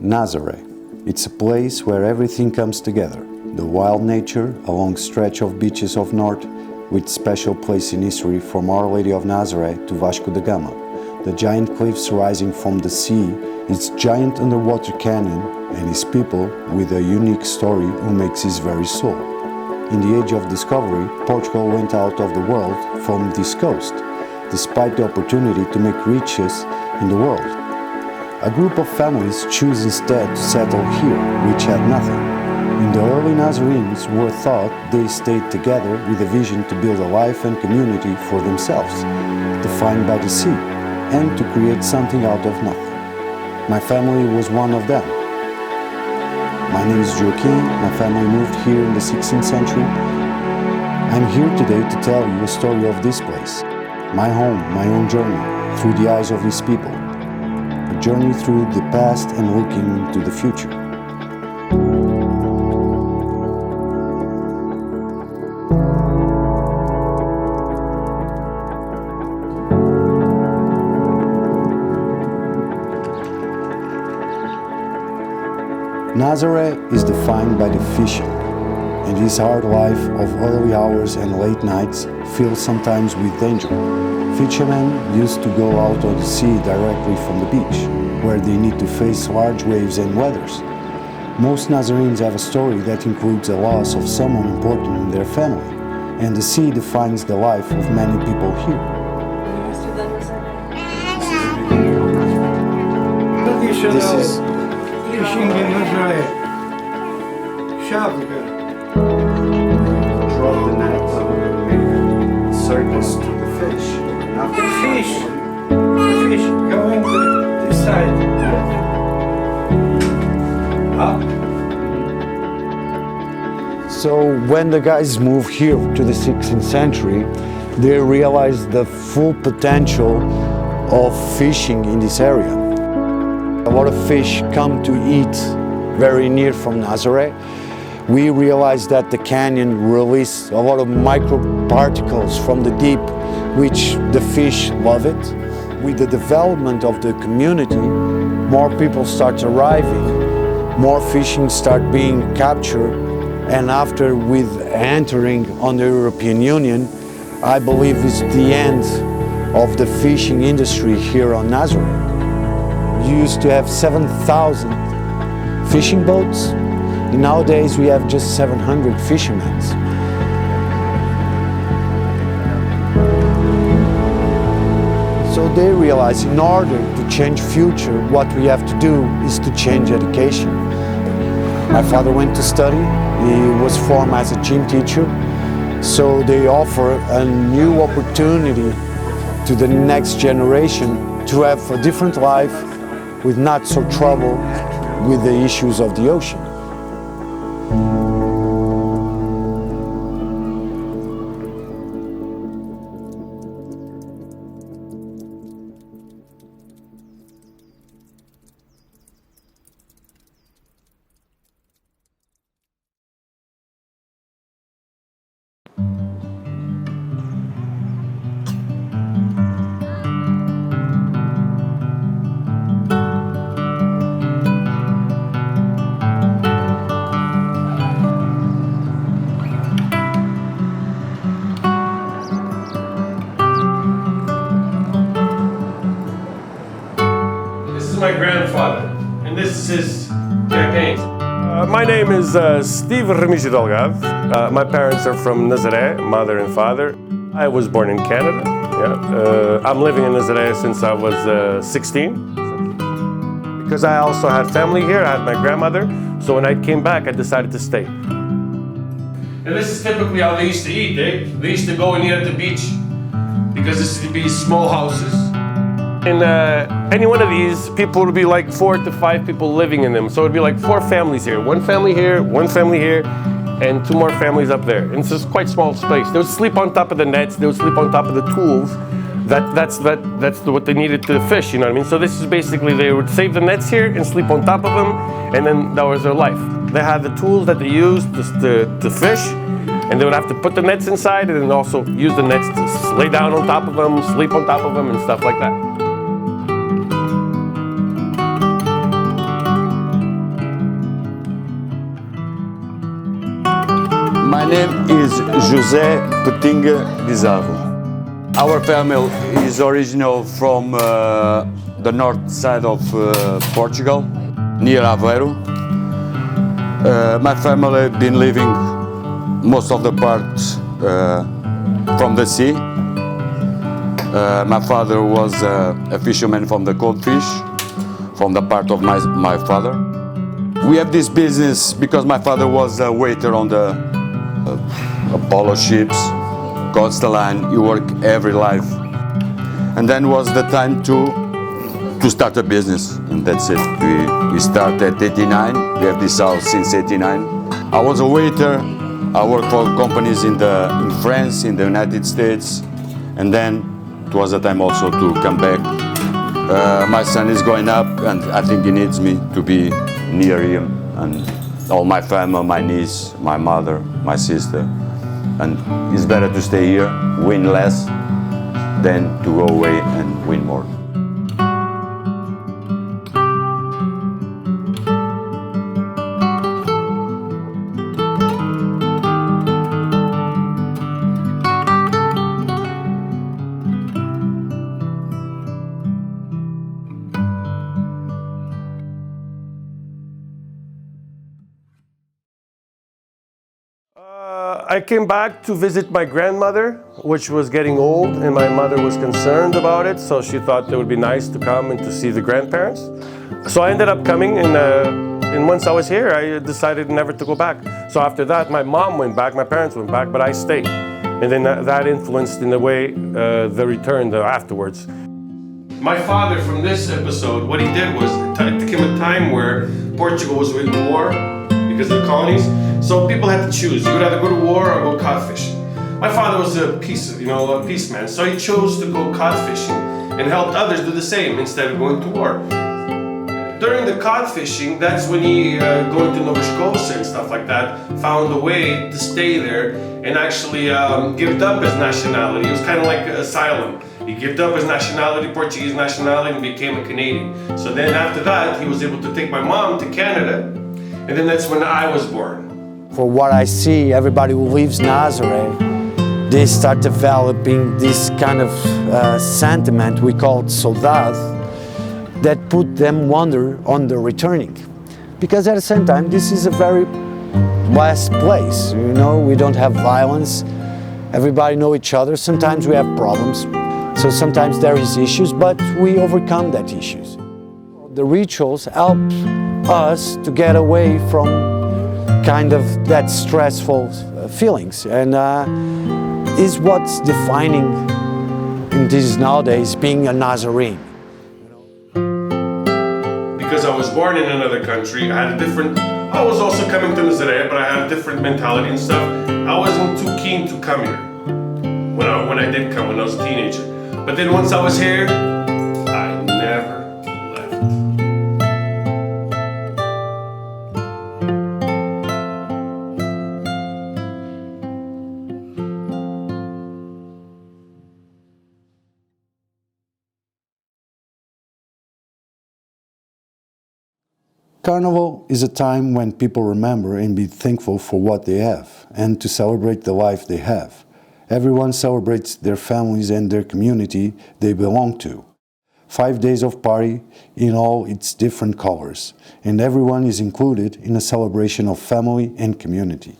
Nazare. It's a place where everything comes together. The wild nature, a long stretch of beaches of north, with special place in history from Our Lady of Nazaré to Vasco da Gama. The giant cliffs rising from the sea, its giant underwater canyon, and its people with a unique story who makes his very soul. In the age of discovery, Portugal went out of the world from this coast, despite the opportunity to make riches in the world. A group of families choose instead to settle here, which had nothing. In the early Nazarenes were thought they stayed together with a vision to build a life and community for themselves, defined by the sea, and to create something out of nothing. My family was one of them. My name is Joaquin. My family moved here in the 16th century. I'm here today to tell you a story of this place, my home, my own journey, through the eyes of these people. A journey through the past and looking into the future. Nazare is defined by the fishing, and this hard life of early hours and late nights filled sometimes with danger. Fishermen used to go out on the sea directly from the beach, where they need to face large waves and weathers. Most Nazarenes have a story that includes the loss of someone important in their family, and the sea defines the life of many people here. This is fishing in Nazaré. Chávega. Drop the net, make circles to the fish. After the fish going to this side. Up. So when the guys moved here to the 16th century, they realized the full potential of fishing in this area. A lot of fish come to eat very near from Nazaré. We realized that the canyon released a lot of microparticles from the deep, which the fish love it. With the development of the community, more people start arriving, more fishing start being captured, and after with entering on the European Union, I believe is the end of the fishing industry here on Nazaré. We used to have 7,000 fishing boats. Nowadays we have just 700 fishermen. So they realize in order to change future, what we have to do is to change education. My father went to study. He was formed as a gym teacher. So they offer a new opportunity to the next generation to have a different life with not so trouble with the issues of the ocean. My grandfather, and this is his campaign. My name is Steve Remigio Delgado. My parents are from Nazaré, mother and father. I was born in Canada. Yeah. I'm living in Nazaré since I was 16. Because I also had family here, I had my grandmother, so when I came back, I decided to stay. And this is typically how they used to eat, eh? They used to go and eat at the beach, because this would be small houses. In any one of these, people would be like 4 to 5 people living in them. So it'd be like 4 families here, 1 family here, 1 family here, and 2 more families up there. And it's just quite small space. They would sleep on top of the nets. They would sleep on top of the tools. That's what they needed to fish. You know what I mean? So this is basically they would save the nets here and sleep on top of them, and then that was their life. They had the tools that they used to fish, and they would have to put the nets inside, and then also use the nets to lay down on top of them, sleep on top of them, and stuff like that. My name is José Petinga Bizarro. Our family is original from the north side of Portugal, near Aveiro. My family been living most of the part from the sea. My father was a fisherman from the cold fish, from the part of my father. We have this business because my father was a waiter on the Apollo ships, coastal line. He worked every life. And then was the time to start a business, and that's it. We started at 89. We have this house since 89. I was a waiter. I worked for companies in France, in the United States, and then it was the time also to come back. My son is growing up, and I think he needs me to be near him, and all my family, my niece, my mother, my sister. And it's better to stay here, win less, than to go away and win more. I came back to visit my grandmother, which was getting old, and my mother was concerned about it, so she thought it would be nice to come and to see the grandparents. So I ended up coming, and once I was here, I decided never to go back. So after that, my mom went back, my parents went back, but I stayed. And then that influenced, in a way, the return afterwards. My father, from this episode, what he did was, it came a time where Portugal was in war because of the colonies. So people had to choose. You would either go to war or go cod fishing. My father was a peaceman, so he chose to go cod fishing and helped others do the same instead of going to war. During the cod fishing, that's when he, going to Nova Scotia and stuff like that, found a way to stay there and actually give up his nationality. It was kind of like asylum. He gave up his nationality, Portuguese nationality, and became a Canadian. So then after that, he was able to take my mom to Canada, and then that's when I was born. For what I see, everybody who leaves Nazaré, they start developing this kind of sentiment we call saudade, that put them wonder on the returning. Because at the same time, this is a very blessed place. You know, we don't have violence. Everybody know each other. Sometimes we have problems. So sometimes there is issues, but we overcome that issues. The rituals help us to get away from kind of that stressful feelings, and is what's defining in this nowadays being a Nazarene. Because I was born in another country, I was also coming to Nazaré, but I had a different mentality and stuff. I wasn't too keen to come here when I did come, when I was a teenager. But then once I was here, I never left. Carnival is a time when people remember and be thankful for what they have and to celebrate the life they have. Everyone celebrates their families and their community they belong to. 5 days of party in all its different colors, and everyone is included in a celebration of family and community.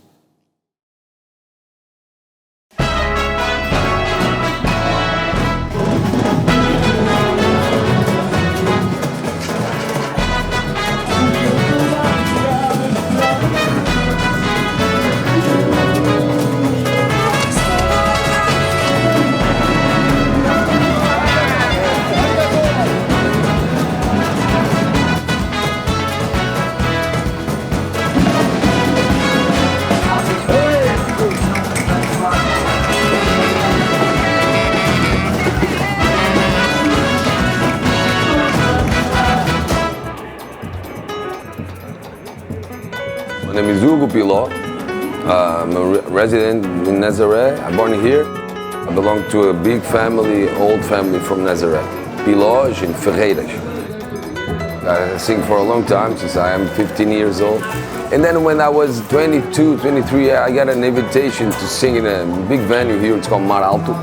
My name is Hugo Piló. I'm a resident in Nazaré. I'm born here. I belong to a big family, old family from Nazaré. Pilós and Ferreiras. I sing for a long time, since I am 15 years old. And then when I was 22, 23, I got an invitation to sing in a big venue here. It's called Mar Alto.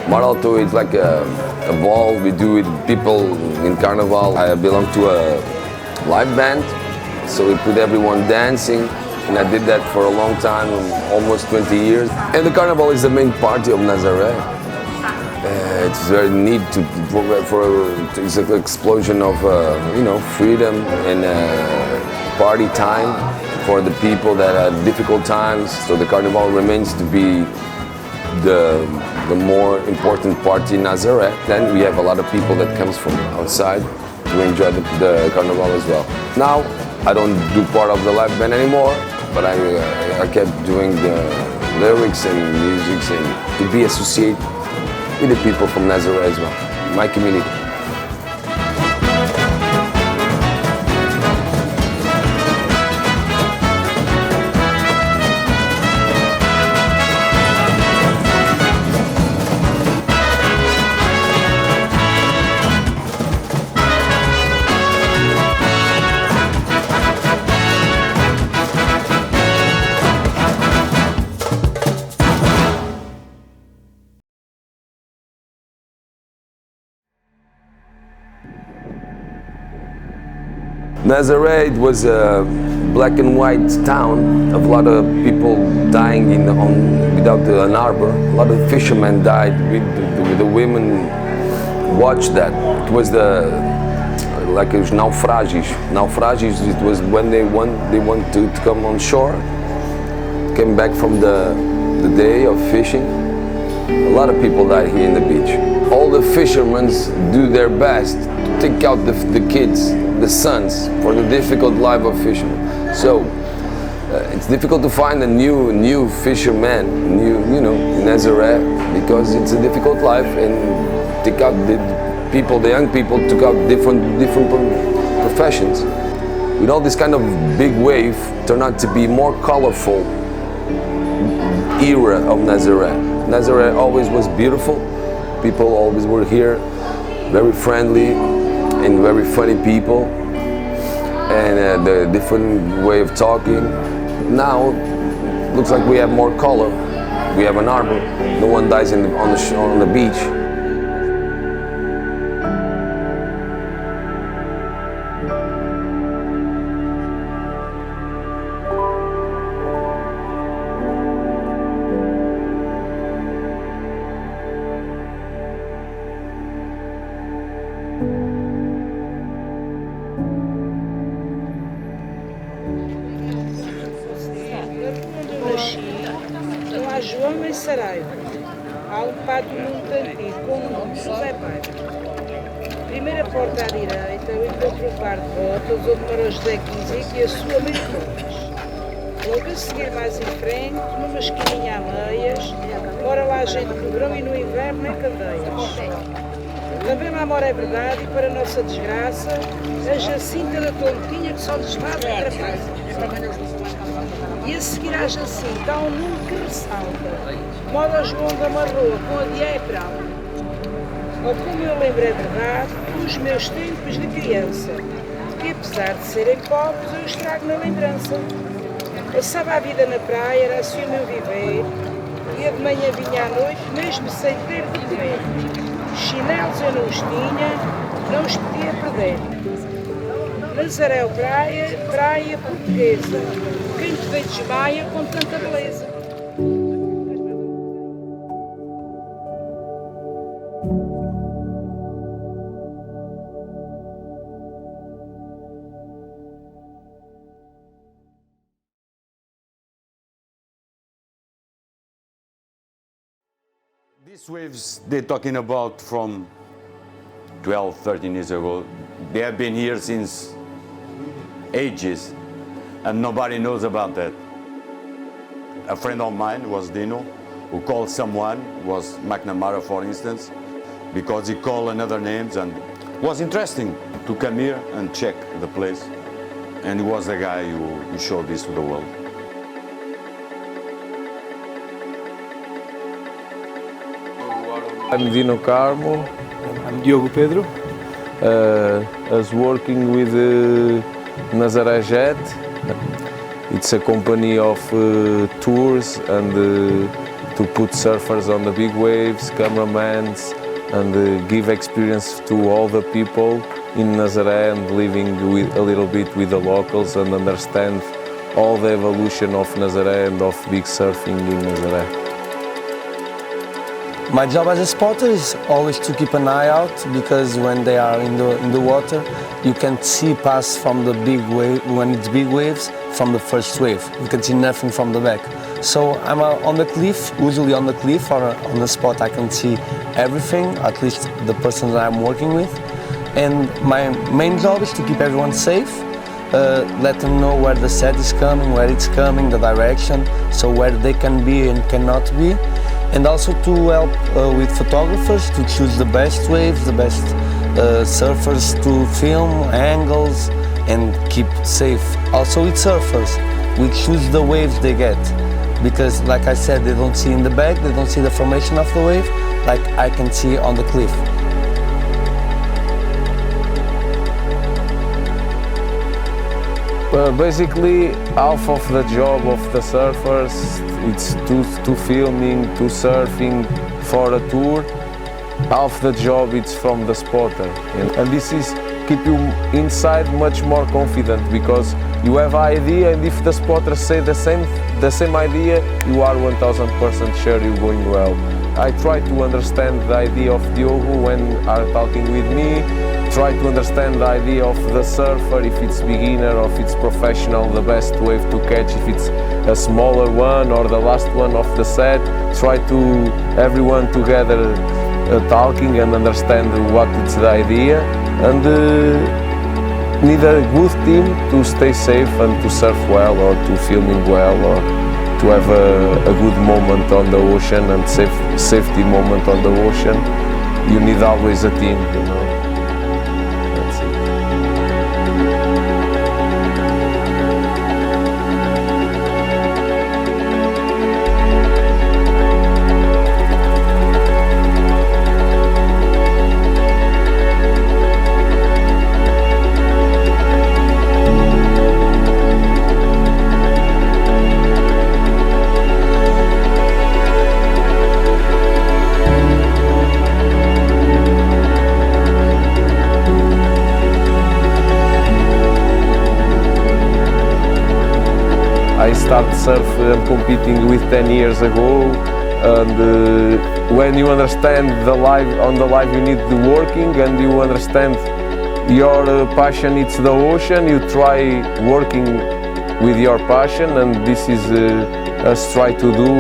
Mar Alto is like a ball we do with people in Carnival. I belong to a live band, so we put everyone dancing. And I did that for a long time, almost 20 years. And the Carnival is the main party of Nazaré. It's very neat it's an explosion of freedom and party time for the people that had difficult times. So the Carnival remains to be the more important party in Nazaré. Then we have a lot of people that comes from outside to enjoy the Carnival as well. Now I don't do part of the live band anymore, but I kept doing the lyrics and music and to be associated with the people from Nazaré as well, my community. Nazaré, it was a black and white town of a lot of people dying without an harbor. A lot of fishermen died. The women watched that. It was like it was naufragios. Naufragios, it was when they want to come on shore, came back from the day of fishing. A lot of people died here in the beach. All the fishermen do their best to take out the kids, the sons, for the difficult life of fishermen. So it's difficult to find a new fisherman, in Nazaré, because it's a difficult life, and take out the young people took out different professions. With all this kind of big wave, turned out to be more colorful era of Nazaré. Nazaré always was beautiful. People always were here, very friendly and very funny people, and the different way of talking. Now, looks like we have more color. We have an harbor. No one dies on the beach. Há João em Saraiva. Há um padre muito antigo com o nome de José Padre. Primeira porta à direita, o encontro um par de botas, onde mora José Quinzique e a sua Maricones. Logo a seguir, mais em frente, numa esquininha a meias, mora lá a gente no verão e no inverno em candeias. Também lá mora, é verdade, e para a nossa desgraça, a Jacinta da Tontinha que só lhes faz atrapalha. E a seguir à Jacinta há um número que ressalta. Mora o João da Marroa com a Diepra. Ou como eu lembro, é verdade, os meus tempos de criança, que apesar de serem pobres, eu os trago na lembrança. Passava a vida na praia, era assim o meu viver, ia de manhã, vinha à noite, mesmo sem ter de comer. Chinelos eu não os tinha, não os podia perder. Nazaré, praia portuguesa, quem te vê desmaia com tanta beleza. These waves they're talking about from 12, 13 years ago, they have been here since ages, and nobody knows about that. A friend of mine was Dino, who called someone, was McNamara for instance, because he called another names, and it was interesting to come here and check the place. And he was the guy who showed this to the world. I'm Dino Carmo. I'm Diogo Pedro. us working with Nazare Jet. It's a company of tours and to put surfers on the big waves, cameramans, and give experience to all the people in Nazaré and living with, a little bit with the locals and understand all the evolution of Nazaré and of big surfing in Nazaré. My job as a spotter is always to keep an eye out, because when they are in the water, you can see past from the big wave, when it's big waves, from the first wave. You can see nothing from the back. So I'm on the cliff, usually on the cliff or on the spot I can see everything, at least the person that I'm working with. And my main job is to keep everyone safe, let them know where the set is coming, where it's coming, the direction, so where they can be and cannot be. And also to help with photographers to choose the best waves, the best surfers to film, angles, and keep safe. Also with surfers, we choose the waves they get, because like I said, they don't see in the back, they don't see the formation of the wave like I can see on the cliff. Basically, half of the job of the surfers, it's to filming, to surfing for a tour. Half the job it's from the spotter, and this is keep you inside much more confident, because you have idea, and if the spotters say the same idea, you are 1000% sure you're going well. I try to understand the idea of Diogo when are talking with me, try to understand the idea of the surfer, if it's beginner or if it's professional, the best wave to catch, if it's a smaller one or the last one of the set. Try to everyone together talking and understand what is the idea, and need a good team to stay safe and to surf well, or to filming well, or to have a good moment on the ocean and safety moment on the ocean. You need always a team, you know. That's it. I started surfing and competing with 10 years ago, and when you understand on the life you need the working, and you understand your passion it's the ocean, you try working with your passion, and this is us try to do.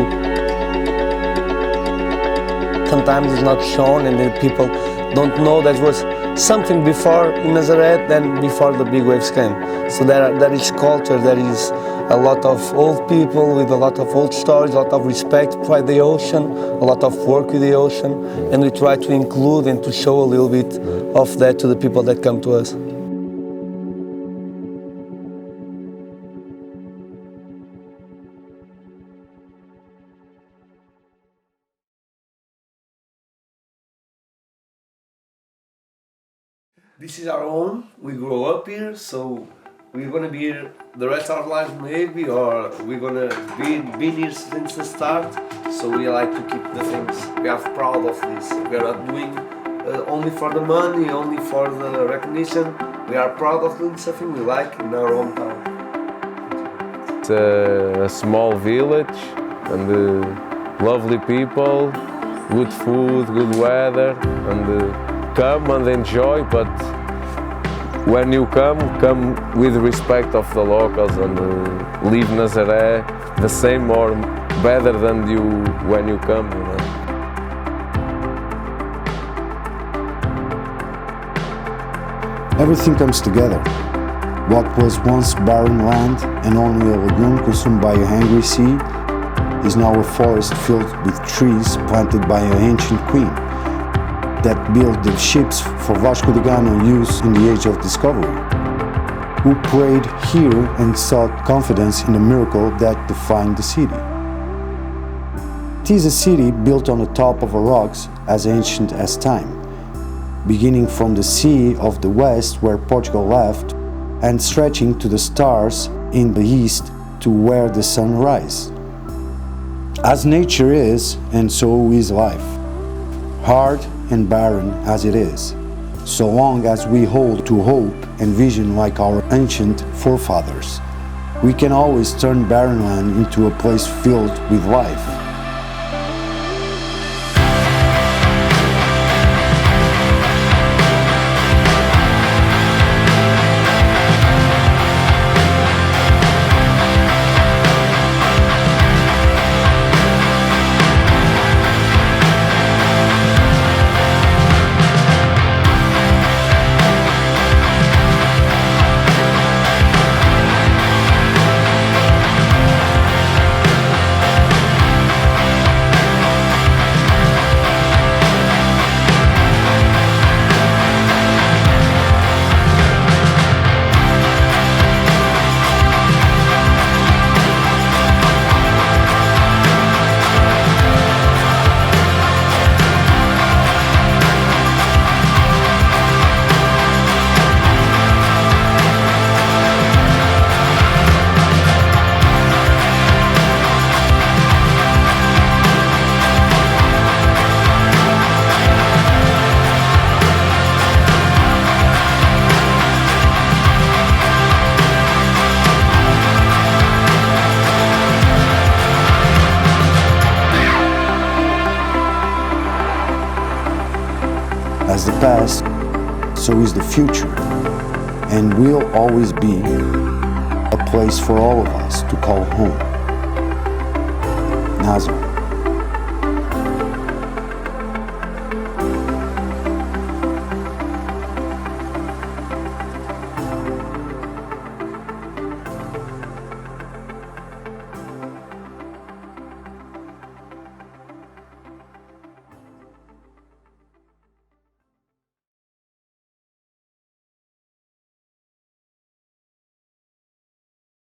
Sometimes it's not shown, and then people don't know that was something before in Nazaré than before the big waves came. So there is culture, there is a lot of old people with a lot of old stories, a lot of respect for the ocean, a lot of work with the ocean, and we try to include and to show a little bit of that to the people that come to us. This is our home. We grew up here, so we're gonna be here the rest of our lives maybe, or we're gonna be here since the start. So we like to keep the things. We are proud of this. We are not doing only for the money, only for the recognition. We are proud of doing something we like in our hometown. It's a small village, and lovely people, good food, good weather, and come and enjoy, but when you come with respect of the locals, and leave Nazaré the same or better than you when you come, you know. Everything comes together. What was once barren land and only a lagoon consumed by a hungry sea is now a forest filled with trees planted by an ancient queen that built the ships for Vasco da Gama use in the age of discovery, who prayed here and sought confidence in the miracle that defined the city. It is a city built on the top of rocks as ancient as time. beginning from the sea of the west where Portugal left and stretching to the stars in the east to where the sun rises. As nature is, and so is life, hard and barren as it is, so long as we hold to hope and vision like our ancient forefathers, we can always turn barren land into a place filled with life. As the past, so is the future, and will always be a place for all of us to call home. Nazaré.